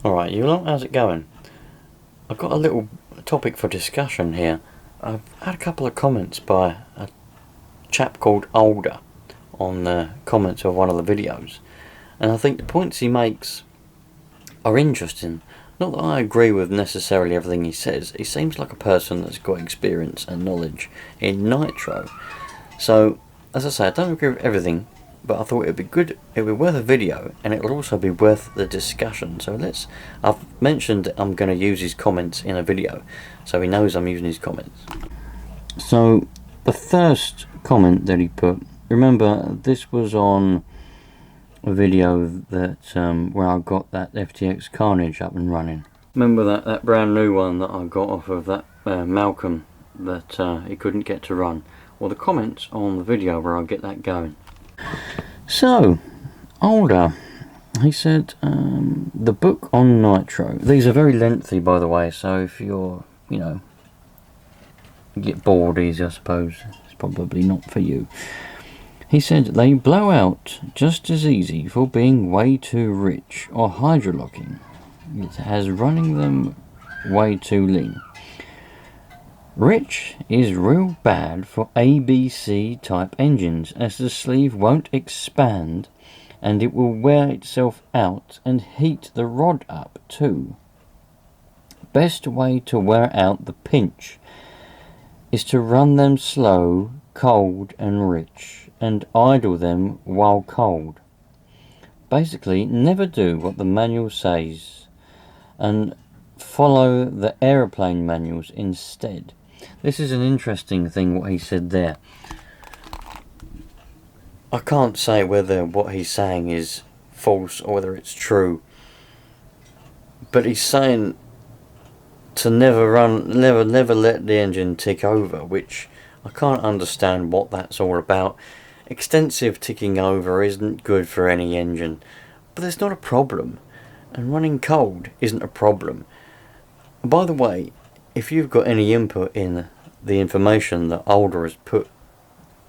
Alright, you lot, how's it going? I've got a little topic for discussion here. I've had a couple of comments by a chap called Older on the comments of one of the videos, and I think the points he makes are interesting. Not that I agree with necessarily everything he says. He seems like a person that's got experience and knowledge in Nitro. So, as I say, I don't agree with everything, but I thought it'd be good, it'd be worth a video, and it'll also be worth the discussion. So I've mentioned that I'm going to use his comments in a video, so he knows I'm using his comments. So, the first comment that he put, remember this was on a video that where I got that FTX Carnage up and running. Remember that brand new one that I got off of that Malcolm that he couldn't get to run? Well, the comments on the video where I get that going. So, Older, he said, the book on Nitro. These are very lengthy, by the way, so if you're, you get bored easy, I suppose, it's probably not for you. He said, they blow out just as easy for being way too rich or hydrolocking. It has running them way too lean. Rich is real bad for ABC type engines, as the sleeve won't expand and it will wear itself out and heat the rod up too. Best way to wear out the pinch is to run them slow, cold and rich, and idle them while cold. Basically, never do what the manual says and follow the aeroplane manuals instead. This is an interesting thing what he said there. I can't say whether what he's saying is false or whether it's true, but he's saying to never let the engine tick over, which I can't understand what that's all about. Extensive ticking over isn't good for any engine, but there's not a problem, and running cold isn't a problem. And by the way, if you've got any input in the information that Older has put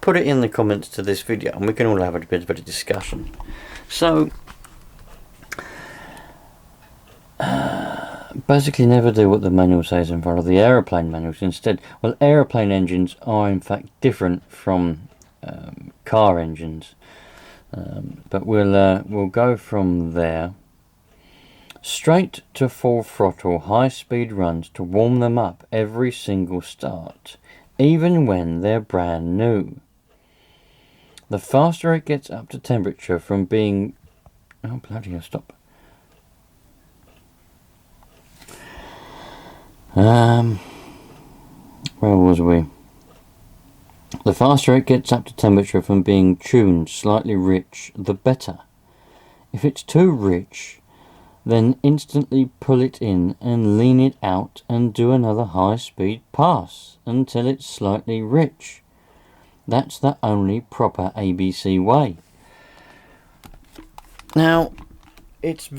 it in the comments to this video, and we can all have a bit of a discussion. So, basically never do what the manual says and follow the aeroplane manuals instead. Well, aeroplane engines are in fact different from car engines, but we'll go from there straight to full throttle high speed runs to warm them up every single start, even when they're brand new. The faster it gets up to temperature from being where was we? The faster it gets up to temperature from being tuned slightly rich, the better. If it's too rich, then instantly pull it in and lean it out and do another high-speed pass until it's slightly rich. That's the only proper ABC way. Now, it's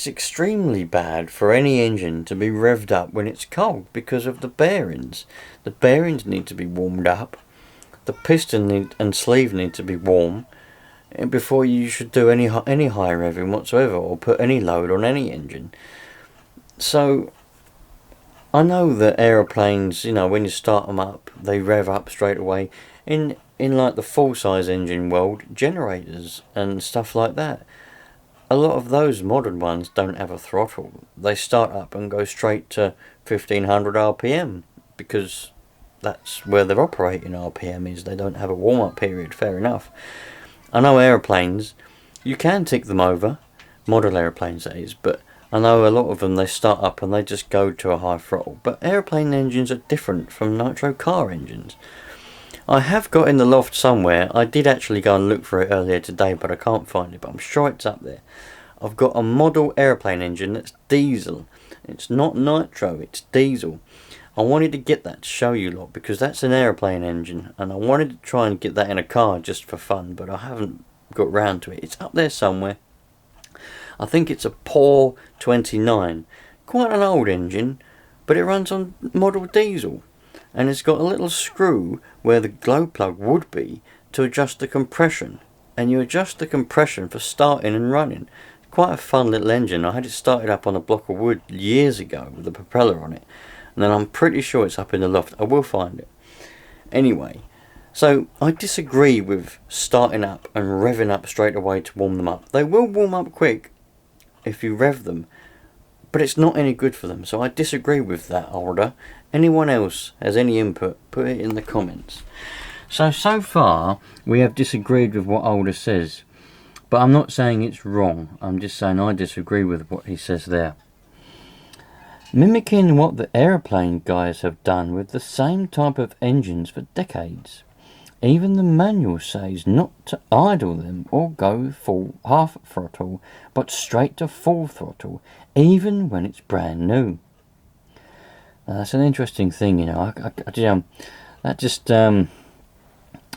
extremely bad for any engine to be revved up when it's cold because of the bearings. The bearings need to be warmed up. The piston and sleeve need to be warm before you should do any high revving whatsoever or put any load on any engine. So, I know that aeroplanes, when you start them up, they rev up straight away. In like the full-size engine world, generators and stuff like that, a lot of those modern ones don't have a throttle. They start up and go straight to 1500 RPM because that's where their operating RPM is. They don't have a warm-up period, fair enough. I know aeroplanes, you can tick them over, model aeroplanes that is, but I know a lot of them, they start up and they just go to a high throttle. But aeroplane engines are different from nitro car engines. I have got in the loft somewhere, I did actually go and look for it earlier today, but I can't find it, but I'm sure it's up there. I've got a model aeroplane engine that's diesel. It's not nitro, it's diesel. I wanted to get that to show you lot because that's an aeroplane engine, and I wanted to try and get that in a car just for fun, but I haven't got round to it. It's up there somewhere. I think it's a POR 29. Quite an old engine, but it runs on model diesel. And it's got a little screw where the glow plug would be to adjust the compression. And you adjust the compression for starting and running. quite a fun little engine. I had it started up on a block of wood years ago with a propeller on it, and then I'm pretty sure it's up in the loft. I will find it. Anyway, so I disagree with starting up and revving up straight away to warm them up. They will warm up quick if you rev them, but it's not any good for them. So I disagree with that order. Anyone else has any input, put it in the comments. So far we have disagreed with what Alder says, but I'm not saying it's wrong. I'm just saying I disagree with what he says there. Mimicking what the aeroplane guys have done with the same type of engines for decades. Even the manual says not to idle them or go full half throttle, but straight to full throttle, even when it's brand new. Now, that's an interesting thing, you know.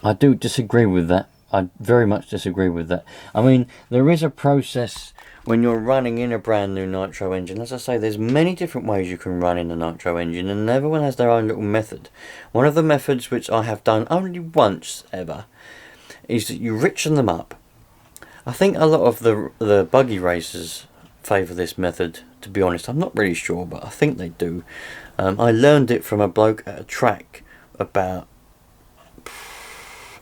I do disagree with that. I very much disagree with that. I mean, there is a process when you're running in a brand new nitro engine. As I say, there's many different ways you can run in a nitro engine, and everyone has their own little method. One of the methods, which I have done only once ever, is that you richen them up. I think a lot of the buggy racers favour this method, to be honest. I'm not really sure, but I think they do. I learned it from a bloke at a track about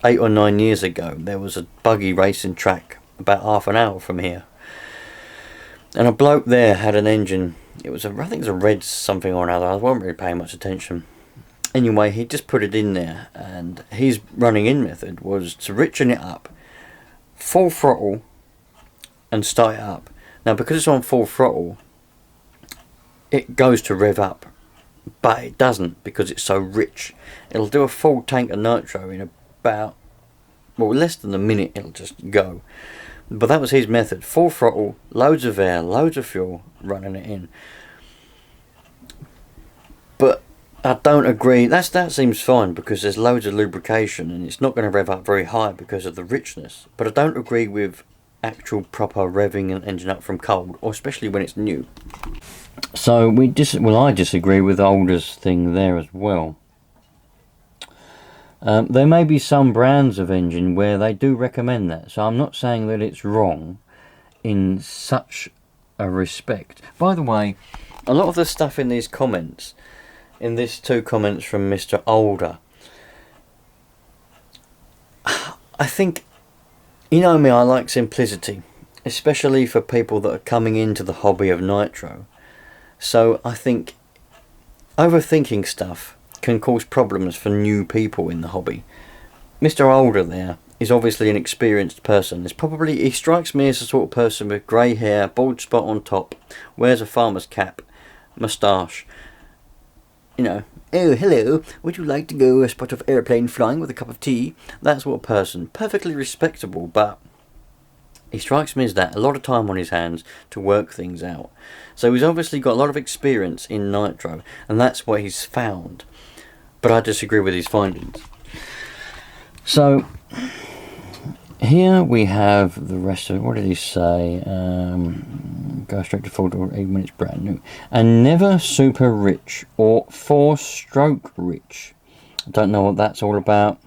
8 or 9 years ago. There was a buggy racing track about half an hour from here, and a bloke there had an engine. I think it was a red something or another. I wasn't really paying much attention. Anyway, he just put it in there, and his running in method was to richen it up, full throttle, and start it up. Now, because it's on full throttle, it goes to rev up, but it doesn't because it's so rich. It'll do a full tank of nitro in about, well, less than a minute. It'll just go. But that was his method. Full throttle, loads of air, loads of fuel, running it in. But I don't agree. That seems fine because there's loads of lubrication and it's not going to rev up very high because of the richness. But I don't agree with actual proper revving an engine up from cold, or especially when it's new. So I disagree with Alder's thing there as well. There may be some brands of engine where they do recommend that, so I'm not saying that it's wrong in such a respect. By the way, a lot of the stuff in these comments, in these 2 comments from Mr. Alder, I think, you know me, I like simplicity, especially for people that are coming into the hobby of nitro. So I think overthinking stuff can cause problems for new people in the hobby. Mr. Alder there is obviously an experienced person. He strikes me as the sort of person with grey hair, bald spot on top, wears a farmer's cap, moustache. You know, oh hello, would you like to go a spot of airplane flying with a cup of tea? That sort of person. Perfectly respectable, but he strikes me as that. A lot of time on his hands to work things out. So he's obviously got a lot of experience in nitro, and that's what he's found. But I disagree with his findings. So here we have the rest of it. What did he say? Go straight to full even when it's brand new. And never super rich or 4-stroke rich. I don't know what that's all about.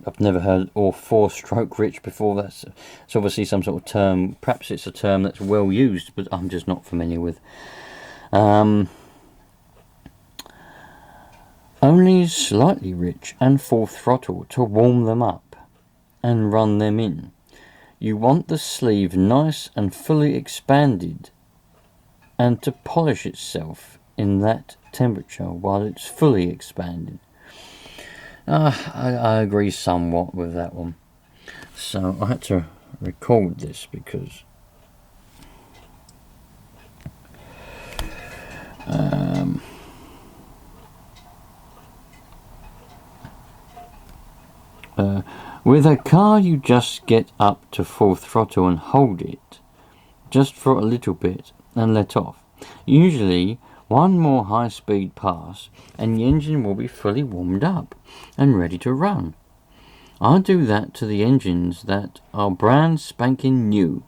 I've never heard or 4-stroke rich before. It's obviously some sort of term. Perhaps it's a term that's well used, but I'm just not familiar with. Only slightly rich and full throttle to warm them up and run them in. You want the sleeve nice and fully expanded and to polish itself in that temperature while it's fully expanded. I agree somewhat with that one. So I had to record this because with a car you just get up to full throttle and hold it just for a little bit and let off. Usually one more high speed pass and the engine will be fully warmed up and ready to run. I do that to the engines that are brand spanking new.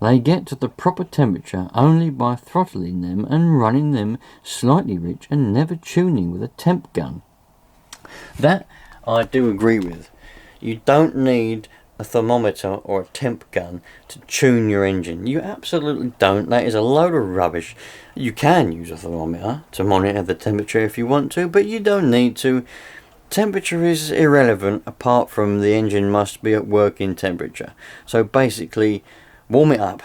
They get to the proper temperature only by throttling them and running them slightly rich and never tuning with a temp gun. That I do agree with. You don't need a thermometer or a temp gun to tune your engine. You absolutely don't. That is a load of rubbish. You can use a thermometer to monitor the temperature if you want to, but you don't need to. Temperature is irrelevant apart from the engine must be at working temperature. So basically, warm it up.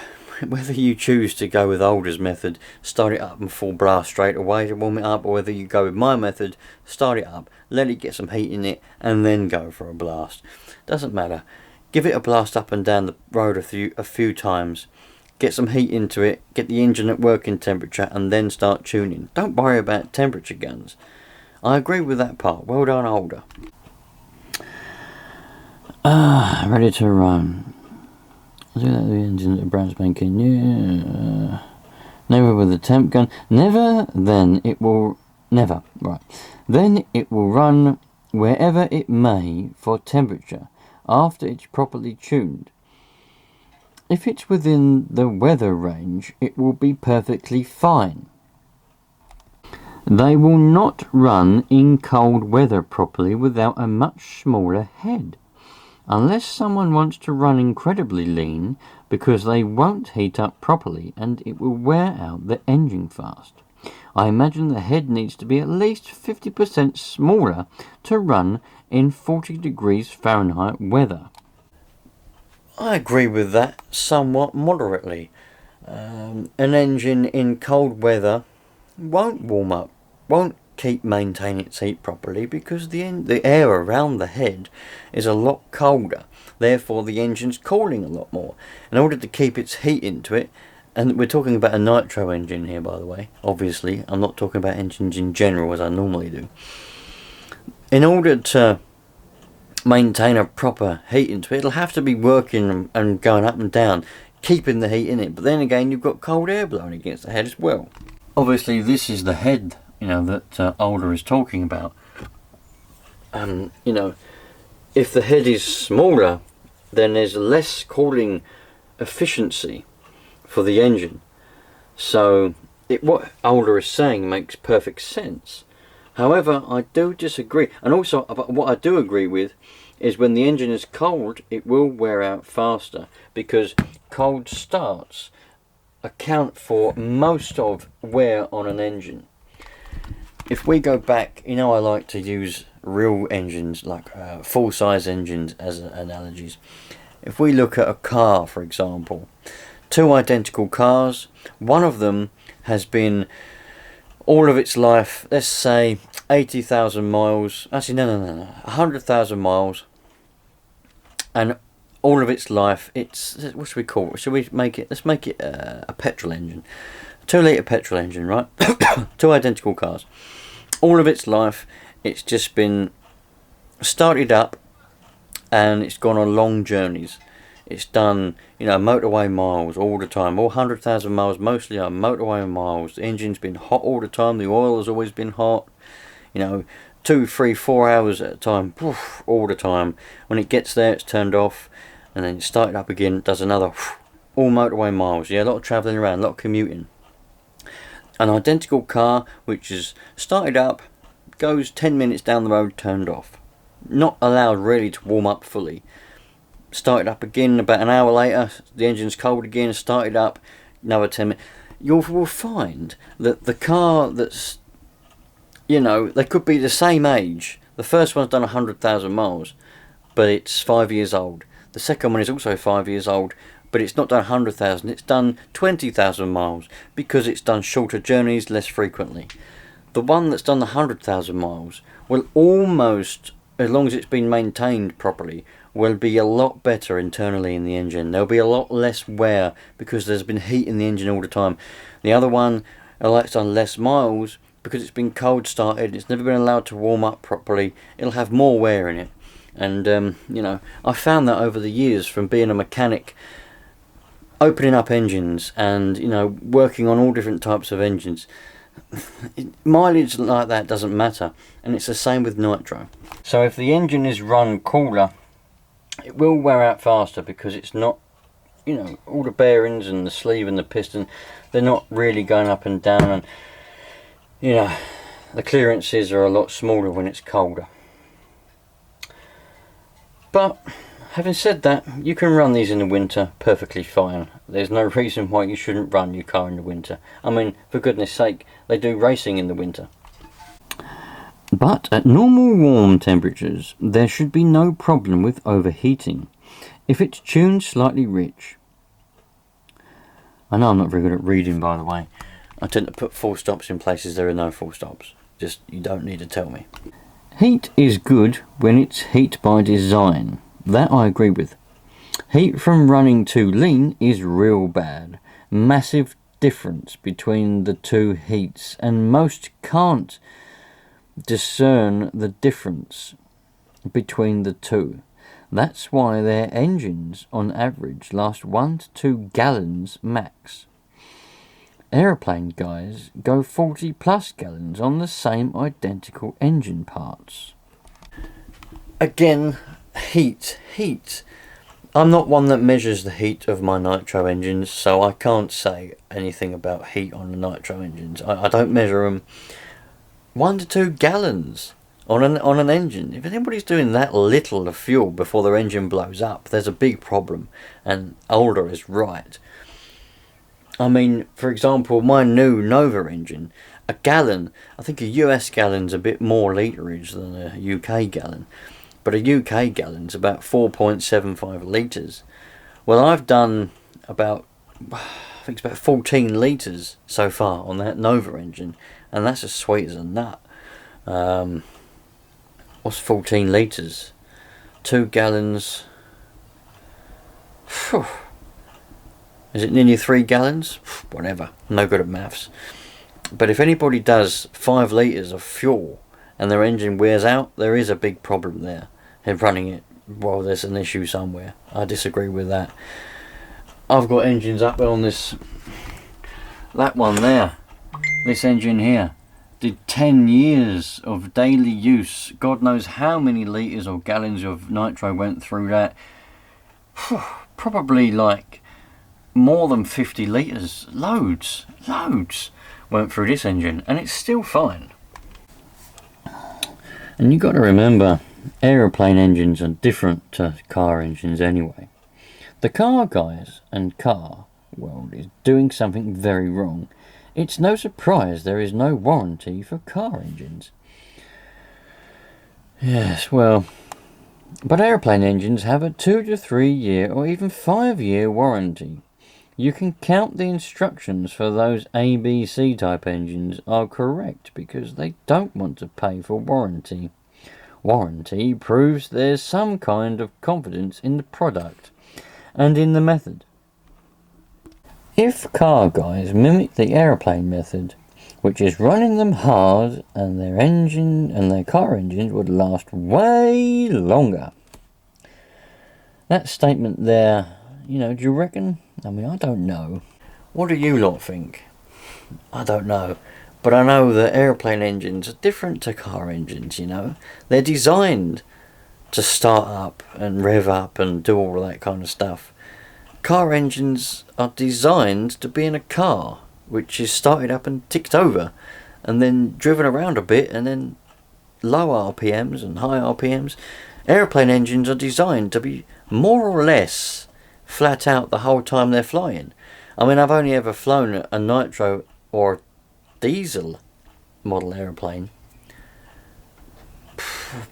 Whether you choose to go with Alder's method, start it up and full blast straight away to warm it up, or whether you go with my method, start it up, let it get some heat in it, and then go for a blast. Doesn't matter. Give it a blast up and down the road a few times. Get some heat into it, get the engine at working temperature, and then start tuning. Don't worry about temperature guns. I agree with that part. Well done, Alder. Ready to run. I do that with the engine at Brown's banking. Yeah. Never with a temp gun. Never. Then it will. Never. Right. Then it will run wherever it may for temperature after it's properly tuned. If it's within the weather range, it will be perfectly fine. They will not run in cold weather properly without a much smaller head. Unless someone wants to run incredibly lean, because they won't heat up properly and it will wear out the engine fast. I imagine the head needs to be at least 50% smaller to run in 40 degrees Fahrenheit weather. I agree with that somewhat moderately. An engine in cold weather won't warm up, won't keep maintaining its heat properly, because the air around the head is a lot colder. Therefore the engine's cooling a lot more. In order to keep its heat into it, and we're talking about a nitro engine here, by the way, obviously, I'm not talking about engines in general as I normally do. In order to maintain a proper heat into it, it'll have to be working and going up and down, keeping the heat in it. But then again, you've got cold air blowing against the head as well. Obviously this is the head, that Alder is talking about. If the head is smaller, then there's less cooling efficiency for the engine. So what Alder is saying makes perfect sense. However, I do disagree. And also, what I do agree with is when the engine is cold, it will wear out faster, because cold starts account for most of wear on an engine. If we go back, I like to use real engines, like full-size engines as analogies. If we look at a car, for example, two identical cars, one of them has been all of its life, let's say 80,000 miles, actually no, 100,000 miles, and all of its life, what should we call it? Let's make it a petrol engine. A 2-litre petrol engine, right? Two identical cars. All of its life, it's just been started up and it's gone on long journeys. It's done, motorway miles all the time. All 100,000 miles mostly are motorway miles. The engine's been hot all the time. The oil has always been hot. 2, 3, 4 hours at a time, all the time. When it gets there, it's turned off, and then it's started up again, does another, all motorway miles. Yeah, a lot of travelling around, a lot of commuting. An identical car which is started up, goes 10 minutes down the road, turned off. Not allowed really to warm up fully. Started up again about an hour later, the engine's cold again, started up, another 10 minutes. You will find that the car that's, they could be the same age. The first one's done 100,000 miles, but it's 5 years old. The second one is also 5 years old, but it's not done 100,000, it's done 20,000 miles, because it's done shorter journeys less frequently. The one that's done the 100,000 miles will almost, as long as it's been maintained properly, will be a lot better internally in the engine. There'll be a lot less wear because there's been heat in the engine all the time. The other one, it's done less miles because it's been cold started, it's never been allowed to warm up properly, it'll have more wear in it. And I found that over the years from being a mechanic, opening up engines and working on all different types of engines. Mileage like that doesn't matter, and it's the same with nitro. So if the engine is run cooler, it will wear out faster because it's not, all the bearings and the sleeve and the piston, they're not really going up and down, and the clearances are a lot smaller when it's colder. But having said that, you can run these in the winter perfectly fine. There's no reason why you shouldn't run your car in the winter. I mean, for goodness sake, they do racing in the winter. But at normal warm temperatures, there should be no problem with overheating, if it's tuned slightly rich. I know I'm not very good at reading, by the way. I tend to put full stops in places there are no full stops. Just, you don't need to tell me. Heat is good when it's heat by design. That I agree with. Heat from running too lean is real bad. Massive difference between the two heats, and most can't discern the difference between the two. That's why their engines on average last 1 to 2 gallons max. Aeroplane guys go 40 plus gallons on the same identical engine parts. Again, heat. I'm not one that measures the heat of my nitro engines, so I can't say anything about heat on the nitro engines. I don't measure them. 1 to 2 gallons on an engine. If anybody's doing that little of fuel before their engine blows up, there's a big problem, and Older is right. I mean, for example, my new Nova engine, a gallon, I think a US gallon's a bit more literage than a UK gallon, but a UK gallon's about 4.75 litres. Well, I've done about, I think it's about 14 litres so far on that Nova engine, and that's as sweet as a nut. What's 14 litres? 2 gallons. Phew. Is it nearly 3 gallons? Whatever, no good at maths. But if anybody does 5 litres of fuel and their engine wears out, there is a big problem there in running it. Well, there's an issue somewhere. I disagree with that. I've got engines up on this, that one there, this engine here, did 10 years of daily use. God knows how many litres or gallons of nitro went through that. Probably like more than 50 litres, loads went through this engine, and it's still fine. And you got to remember, aeroplane engines are different to car engines anyway. The car guys and car world is doing something very wrong. It's no surprise there is no warranty for car engines. Yes, well, but aeroplane engines have a 2 to 3 year or even 5 year warranty. You can count the instructions for those ABC type engines are correct because they don't want to pay for warranty. Warranty proves there's some kind of confidence in the product and in the method. If car guys mimic the aeroplane method, which is running them hard, and their engine and their car engines would last way longer. That statement there, do you reckon? I mean, I don't know. What do you lot think? I don't know. But I know that aeroplane engines are different to car engines, They're designed to start up and rev up and do all that kind of stuff. Car engines are designed to be in a car, which is started up and ticked over, and then driven around a bit, and then low RPMs and high RPMs. Aeroplane engines are designed to be more or less flat out the whole time they're flying. I mean, I've only ever flown a nitro or diesel model aeroplane.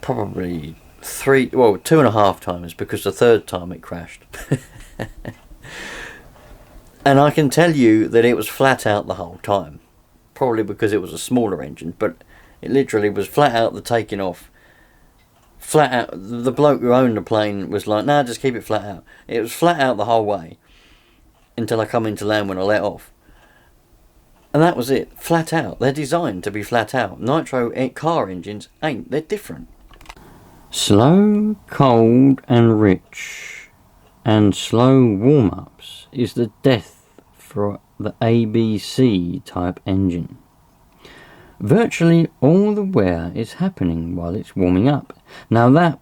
Probably 2.5 times, because the third time it crashed. And I can tell you that it was flat out the whole time. Probably because it was a smaller engine, but it literally was flat out the taking off. Flat out. The bloke who owned the plane was like, nah, just keep it flat out. It was flat out the whole way until I come into land when I let off. And that was it. Flat out. They're designed to be flat out. Nitro car engines ain't. They're different. Slow, cold and rich and slow warm-ups is the death for the ABC type engine. Virtually all the wear is happening while it's warming up. Now that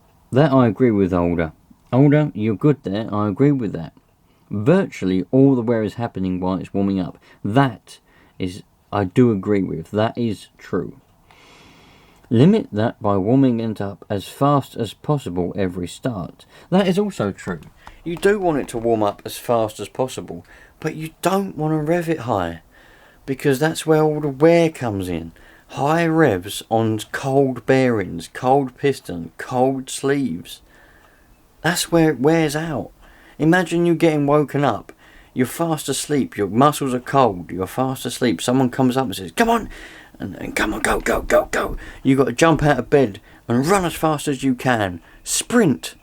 I agree with Older. Older, you're good there. I agree with that. Virtually all the wear is happening while it's warming up. That is, I do agree with. That is true. Limit that by warming it up as fast as possible every start. That is also true. You do want it to warm up as fast as possible, but you don't want to rev it high, because that's where all the wear comes in. High revs on cold bearings, cold piston, cold sleeves. That's where it wears out. Imagine you getting woken up. You're fast asleep. Your muscles are cold. You're fast asleep. Someone comes up and says, "Come on!" And come on, go, go, go, go. You got to jump out of bed and run as fast as you can. Sprint.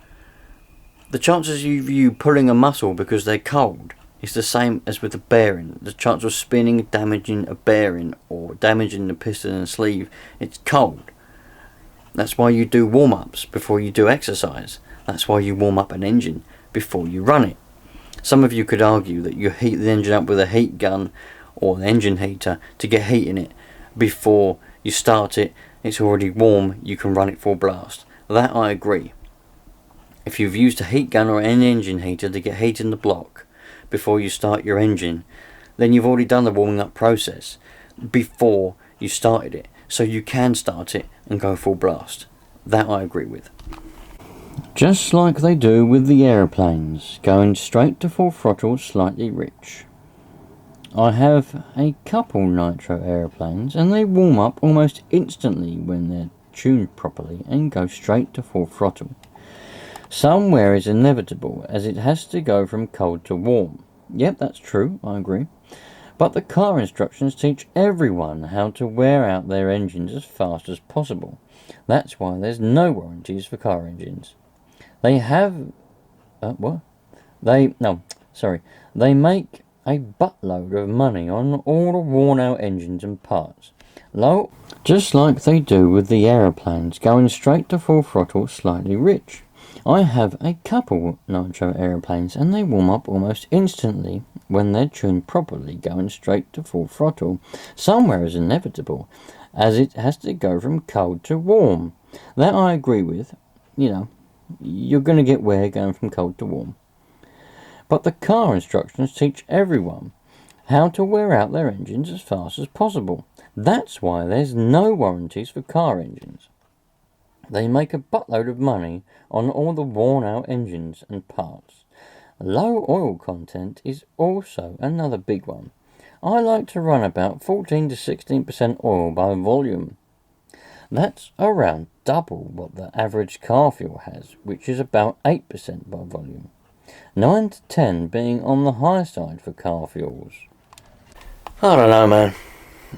The chances of you pulling a muscle because they're cold is the same as with a bearing. The chance of spinning, damaging a bearing or damaging the piston and sleeve, it's cold. That's why you do warm-ups before you do exercise. That's why you warm up an engine before you run it. Some of you could argue that you heat the engine up with a heat gun or an engine heater to get heat in it before you start it. It's already warm, you can run it full blast. That I agree. If you've used a heat gun or an engine heater to get heat in the block before you start your engine, then you've already done the warming up process before you started it, so you can start it and go full blast. That I agree with. Just like they do with the aeroplanes, going straight to full throttle slightly rich. I have a couple Nitro aeroplanes and they warm up almost instantly when they're tuned properly and go straight to full throttle. Some wear is inevitable as it has to go from cold to warm. Yep, that's true, I agree. But the car instructions teach everyone how to wear out their engines as fast as possible. That's why there's no warranties for car engines. They have... They make a buttload of money on all the worn out engines and parts. Just like they do with the aeroplanes, going straight to full throttle slightly rich. I have a couple Nitro aeroplanes and they warm up almost instantly when they're tuned properly, going straight to full throttle. Somewhere is inevitable, as it has to go from cold to warm. That I agree with. You're going to get wear going from cold to warm. But the car instructions teach everyone how to wear out their engines as fast as possible. That's why there's no warranties for car engines. They make a buttload of money on all the worn out engines and parts. Low oil content is also another big one. I like to run about 14 to 16% oil by volume. That's around double what the average car fuel has, which is about 8% by volume. 9 to 10 being on the high side for car fuels. I don't know, man.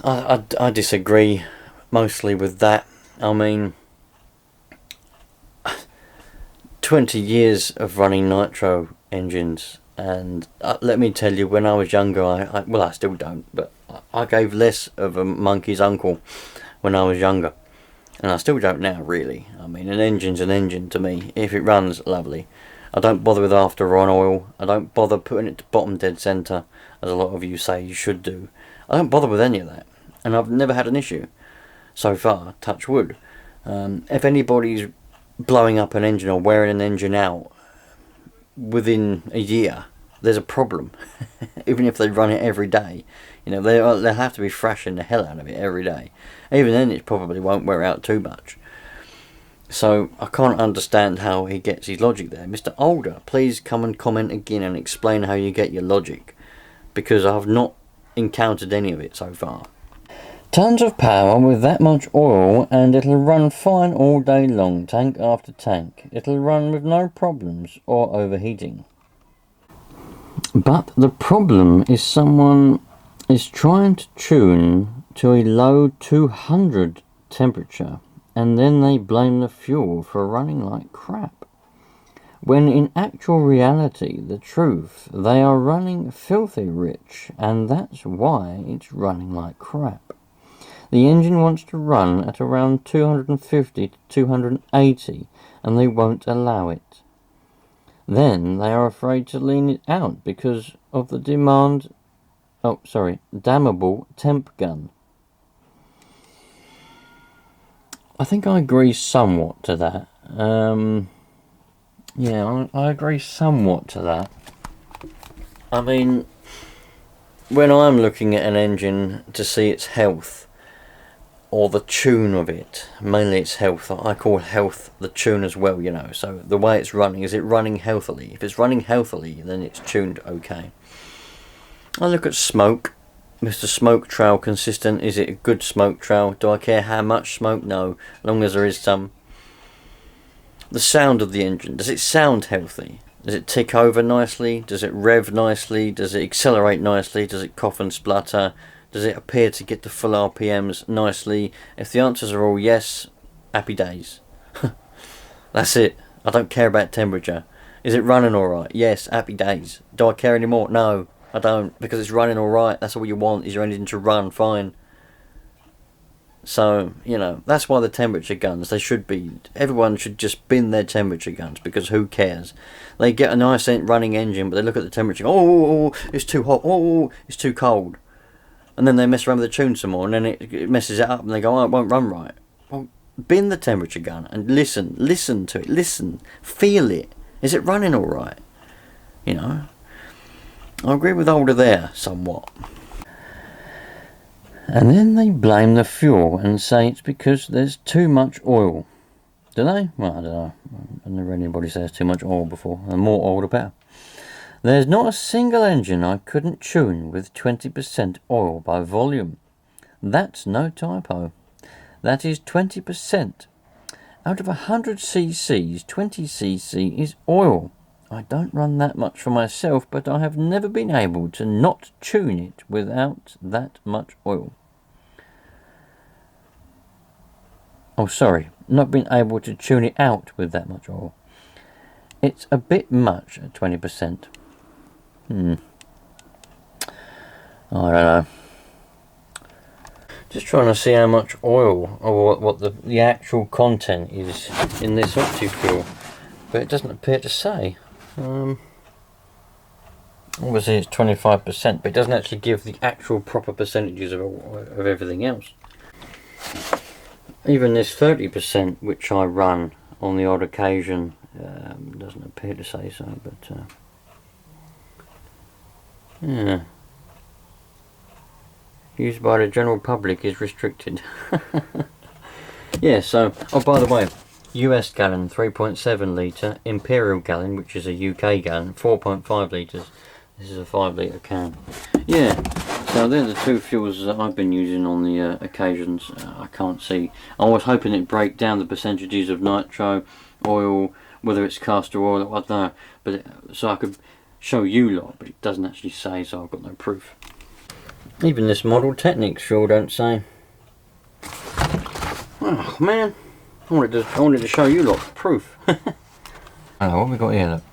I disagree mostly with that. I mean, 20 years of running Nitro engines, and let me tell you, when I was younger, I still don't, but I gave less of a monkey's uncle when I was younger. And I still don't now, really. I mean, an engine's an engine to me. If it runs, lovely. I don't bother with after-run oil. I don't bother putting it to bottom dead centre, as a lot of you say you should do. I don't bother with any of that. And I've never had an issue. So far, touch wood. If anybody's blowing up an engine or wearing an engine out within a year, there's a problem. Even if they run it every day. They'll have to be thrashing the hell out of it every day. Even then, it probably won't wear out too much. So, I can't understand how he gets his logic there. Mr. Older, please come and comment again and explain how you get your logic. Because I've not encountered any of it so far. Tons of power with that much oil and it'll run fine all day long, tank after tank. It'll run with no problems or overheating. But the problem is someone is trying to tune to a low 200 temperature and then they blame the fuel for running like crap. When in actual reality, the truth, they are running filthy rich and that's why it's running like crap. The engine wants to run at around 250 to 280 and they won't allow it. Then they are afraid to lean it out because of the dammable temp gun. I think I agree somewhat to that. I agree somewhat to that. I mean, when I'm looking at an engine to see its health, or the tune of it. Mainly it's health. I call health the tune as well, you know. So the way it's running, is it running healthily? If it's running healthily, then it's tuned okay. I look at smoke. Mr. Smoke Trail consistent. Is it a good smoke trail? Do I care how much smoke? No, as long as there is some. The sound of the engine. Does it sound healthy? Does it tick over nicely? Does it rev nicely? Does it accelerate nicely? Does it cough and splutter? Does it appear to get to full RPMs nicely? If the answers are all yes, happy days. That's it. I don't care about temperature. Is it running alright? Yes, happy days. Do I care anymore? No, I don't. Because it's running alright. That's all you want. Is your engine to run fine. So, you know, that's why the temperature guns, they should be, everyone should just bin their temperature guns, because who cares? They get a nice running engine, but they look at the temperature, oh, it's too hot, oh, it's too cold. And then they mess around with the tune some more, and then it messes it up, and they go, oh, it won't run right. Well, bin the temperature gun, and listen to it, feel it. Is it running alright? You know? I agree with Older there, somewhat. And then they blame the fuel and say it's because there's too much oil. Do they? Well, I don't know. I've never heard anybody say there's too much oil before. The more oil, the better. There's not a single engine I couldn't tune with 20% oil by volume. That's no typo. That is 20%. Out of 100 cc's, 20 cc is oil. I don't run that much for myself, but I have never been able to not tune it without that much oil. Oh, sorry, not been able to tune it out with that much oil. It's a bit much at 20%. I don't know. Just trying to see how much oil, or what the actual content is in this OptiFuel, but it doesn't appear to say. Obviously it's 25%, but it doesn't actually give the actual proper percentages of everything else. Even this 30%, which I run on the odd occasion, doesn't appear to say so, but yeah. Used by the general public is restricted. Yeah, so, oh, by the way, US gallon 3.7 litre, Imperial gallon, which is a UK gallon, 4.5 litres. This is a 5 litre can. Yeah, so they're the two fuels that I've been using on the occasions. I can't see. I was hoping it'd break down the percentages of nitro, oil, whether it's castor oil, I don't know. But so I could show you lot, but it doesn't actually say, so I've got no proof. Even this Model Technics fuel don't say. Oh man, I wanted to show you lot proof. Hello, what we got here? Look.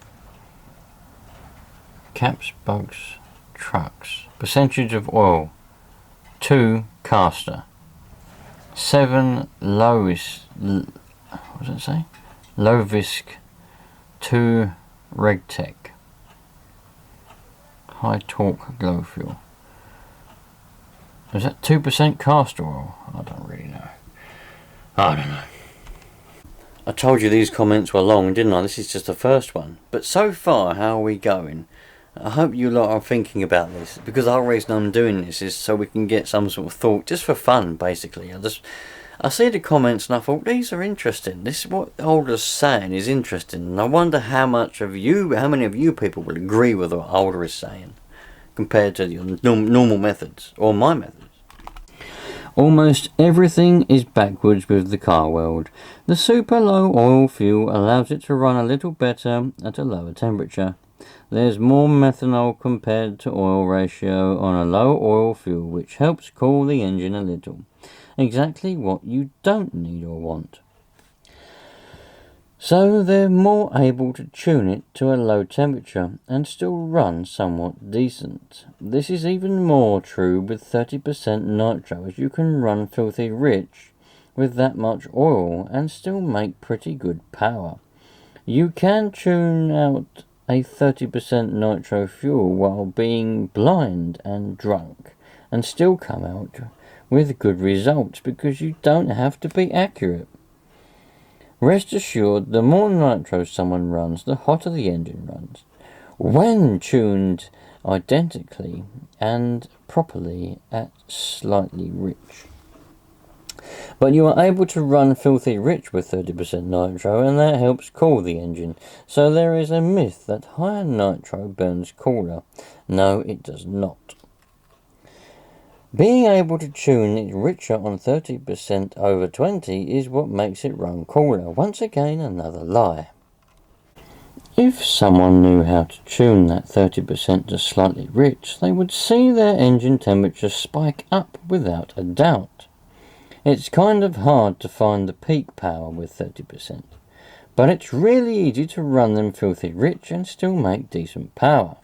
Caps, bugs, trucks. Percentage of oil. 2 castor. 7 lowest. What does it say? Low visc. 2 regtech. High torque glow fuel. Is that 2% castor oil? I don't really know. I don't know. I told you these comments were long, didn't I? This is just the first one. But so far, how are we going? I hope you lot are thinking about this, because the whole reason I'm doing this is so we can get some sort of thought, just for fun, basically. I see the comments and I thought, these are interesting. This is what Alder's saying is interesting, and I wonder how many of you people will agree with what Alder is saying, compared to your normal methods, or my methods. Almost everything is backwards with the car world. The super low oil fuel allows it to run a little better at a lower temperature. There's more methanol compared to oil ratio on a low oil fuel, which helps cool the engine a little. Exactly what you don't need or want. So they're more able to tune it to a low temperature and still run somewhat decent. This is even more true with 30% nitro, as you can run filthy rich with that much oil and still make pretty good power. You can tune out a 30% nitro fuel while being blind and drunk and still come out with good results, because you don't have to be accurate. Rest assured, the more nitro someone runs, the hotter the engine runs, when tuned identically and properly at slightly rich. But you are able to run filthy rich with 30% nitro, and that helps cool the engine. So there is a myth that higher nitro burns cooler. No, it does not. Being able to tune it richer on 30% over 20 is what makes it run cooler. Once again, another lie. If someone knew how to tune that 30% to slightly rich, they would see their engine temperature spike up without a doubt. It's kind of hard to find the peak power with 30%, but it's really easy to run them filthy rich and still make decent power.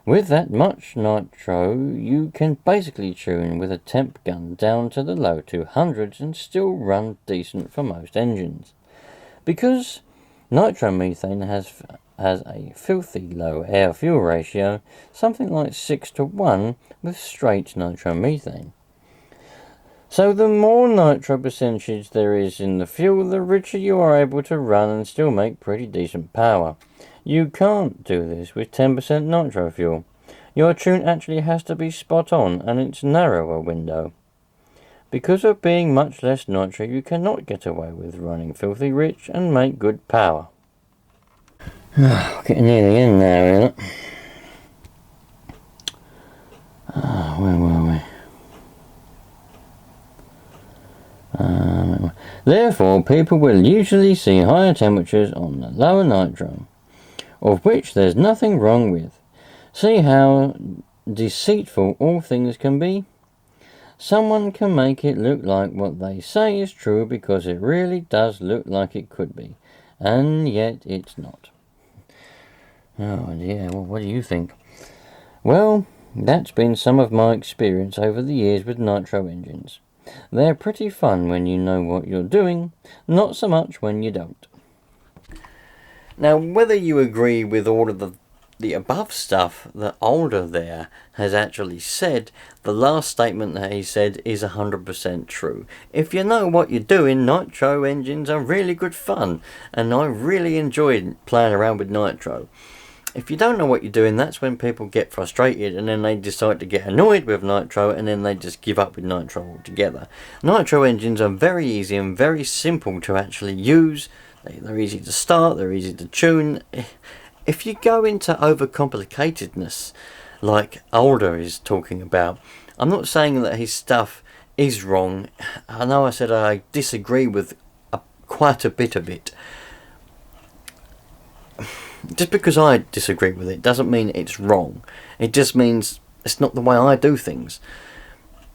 With that much nitro, you can basically tune with a temp gun down to the low 200s and still run decent for most engines. Because nitromethane has a filthy low air-fuel ratio, something like 6:1 with straight nitromethane. So the more nitro percentage there is in the fuel, the richer you are able to run and still make pretty decent power. You can't do this with 10% nitro fuel. Your tune actually has to be spot on, and it's narrower window. Because of being much less nitro, you cannot get away with running filthy rich and make good power. Getting near the end now, isn't it? Where were we? Therefore, people will usually see higher temperatures on the lower nitro, of which there's nothing wrong with. See how deceitful all things can be? Someone can make it look like what they say is true because it really does look like it could be, and yet it's not. Oh dear, well, what do you think? Well, that's been some of my experience over the years with nitro engines. They're pretty fun when you know what you're doing, not so much when you don't. Now, whether you agree with all of the above stuff that Alder there has actually said, the last statement that he said is 100% true. If you know what you're doing, nitro engines are really good fun, and I really enjoyed playing around with nitro. If you don't know what you're doing, that's when people get frustrated and then they decide to get annoyed with nitro and then they just give up with nitro altogether. Nitro engines are very easy and very simple to actually use. They're easy to start, they're easy to tune. If you go into overcomplicatedness like Alder is talking about, I'm not saying that his stuff is wrong. I know I said I disagree with quite a bit of it. Just because I disagree with it doesn't mean it's wrong. It just means it's not the way I do things.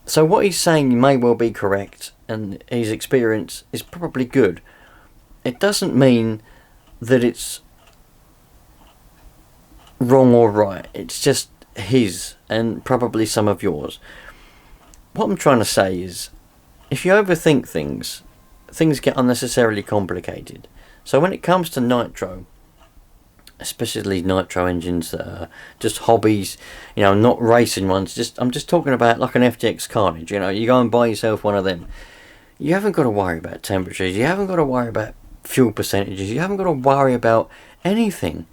So what he's saying may well be correct, and his experience is probably good. It doesn't mean that it's wrong or right. It's just his, and probably some of yours. What I'm trying to say is, if you overthink things, things get unnecessarily complicated. So when it comes to nitro, especially nitro engines that are just hobbies, not racing ones, I'm just talking about like an FTX Carnage, you go and buy yourself one of them. You haven't got to worry about temperatures, you haven't got to worry about fuel percentages, you haven't got to worry about anything.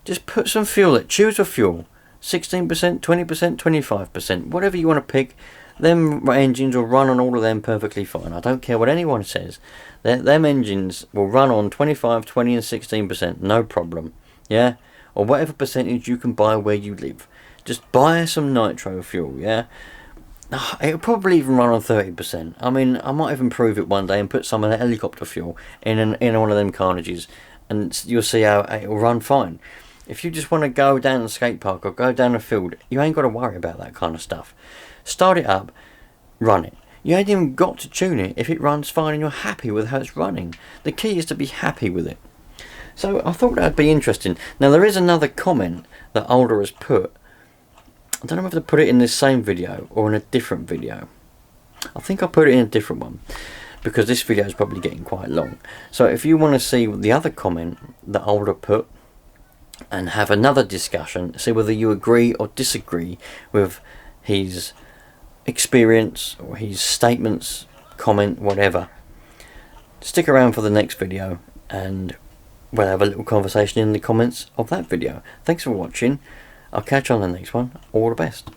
Just put some fuel in, choose a fuel, 16%, 20%, 25%, whatever you want to pick. Them engines will run on all of them perfectly fine. I don't care what anyone says. Them engines will run on 25, 20 and 16%, no problem. Yeah, or whatever percentage you can buy where you live. Just buy some nitro fuel, yeah? It'll probably even run on 30%. I mean, I might even prove it one day and put some of the helicopter fuel in one of them carnages, and you'll see how it'll run fine. If you just want to go down the skate park or go down the field, you ain't got to worry about that kind of stuff. Start it up, run it. You ain't even got to tune it if it runs fine and you're happy with how it's running. The key is to be happy with it. So I thought that'd be interesting. Now there is another comment that Alder has put. I don't know whether to put it in this same video or in a different video. I think I'll put it in a different one because this video is probably getting quite long. So if you want to see the other comment that Alder put and have another discussion, see whether you agree or disagree with his experience or his statements, comment, whatever, stick around for the next video and we'll have a little conversation in the comments of that video. Thanks for watching. I'll catch you on the next one. All the best.